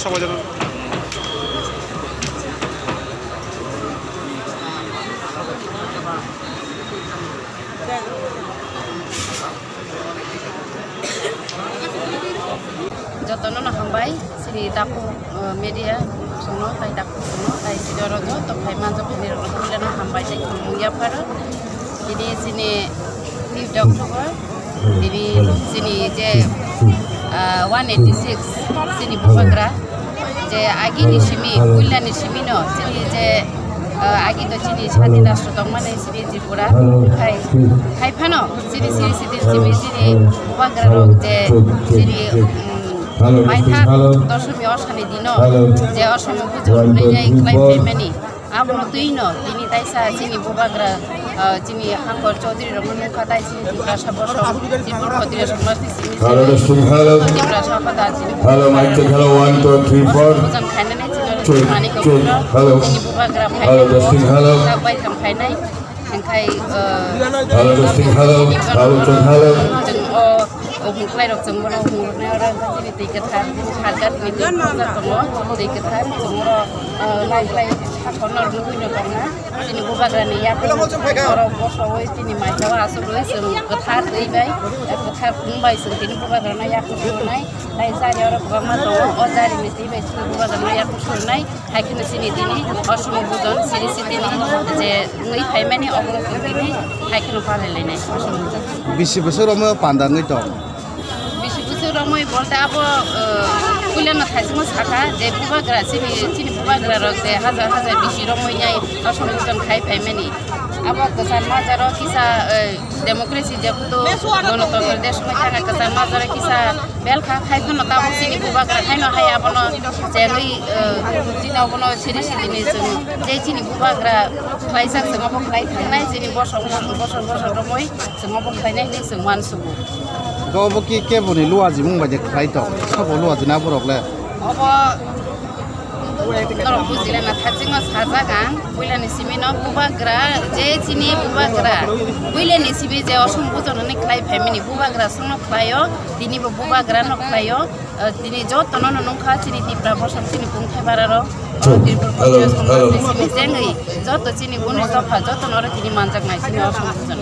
সবাই যাবে যতন হামবাই শ্রী দাপু মিডিয়া সঙ্গে তাই দাপু সঙ্গে তাই সিডর যত ভাই মানজ ফেমির রকম হামবাই তাই মুইয়াফার দিদি যিনি 5 অক্টোবর দিদি যিনি যে 186 যিনি বুবাগ্রা যে আগিনি সিমি কুইলানি সিমিনো যিনি যে আগে তো যিনি স্বাধীন রাষ্ট্র দং মানে শ্রী ত্রিপুরা খাইফানো যিনি শ্রী সিদ্ধি সিমি যিনি বুবাগ্রা রোগ যে যিনি মাইথা দশমী অশানি দিন যে অসম পুজো ক্লাইম পেমেনি আবনো তুইনো তিনি তাইসা যিনি বুবাগ্রা যিনি হাঙ্কর চৌধুরী রমন মুখাতাই যিনি ত্রিপুরা সবর ত্রিপুর ক্ষত্রিয় সমাজ ত্রিপুরা সভাপতি যিনি ভোজন খাইনাই যিনি মানিক যিনি বুবাগ্রা খাই খামখাইনাই ओंखाय हुंख्लाय रक जों बनो हुंरनाय आरो दिनै दै गोथार हारगार दिनै दै गोथार जों लाइ साखनर लुबैनो दंना दिनै बुबाग्रानि याफोर बसावै दिनै माइथावा आसुरै जों गोथार दैबाय गोथार खुंबाय जों दिनै बुबाग्राना याफोर सुरनाय लाइ जारियाव गोबां दङ अजारिनि दैबाय जों बुबाग्राना याफोर सुरनाय हायखोनो दिनै दिनै असम बुजन सिरि सिदिनि जे मै फाइमानि अग्रगति दिनै हायखोनो फालायलायनाय असम बुजन बेसे बोसोरावनो पान्दानै दं रमै बोलते अब कुलियानो थाइजों साखा जे बुबाग्रा चिनी बुबाग्रा रक जे हाजार बिसि रमै असम बुजन खाइ फाइमानि अब गोजान माजार किसा डेमोक्रेसी जेबो गणतन्त्र देश में थाका गोजान माजार किसा बेलखा खाइखोनो ताबो चिनी बुबाग्रा खाइनो हाया बनो जे मै दिनाव बनो सिरि सिदिनि जों जे चिनी बुबाग्रा खाइसाक जों अब खाइ थांनाय जेनि बसर रमै जों अब खाइनाय जों मानसुबो गावबो के बनि लुआजि मुंबादि खाइतो सब लुआजि ना बरकले अब नरम बुजिलाना थाजिङो साजागा बुइलानि सिमिनो बुबाग्रा जे चिनी बुबाग्रा बुइलानि सिबि जे असम बुजननि खाइ फेमिनि बुबाग्रा संनो खायो दिनिबो बुबाग्रा न खायो दिनि जतन ननखा चिनी दिप्रा बसम चिनी बुंथाय बारारो त्रिपुर कन्ट्रियास समाजनि सिमि जेङै जत चिनी गुनि सफा जतन र दिनि मानजाक नाय चिनी असम बुजन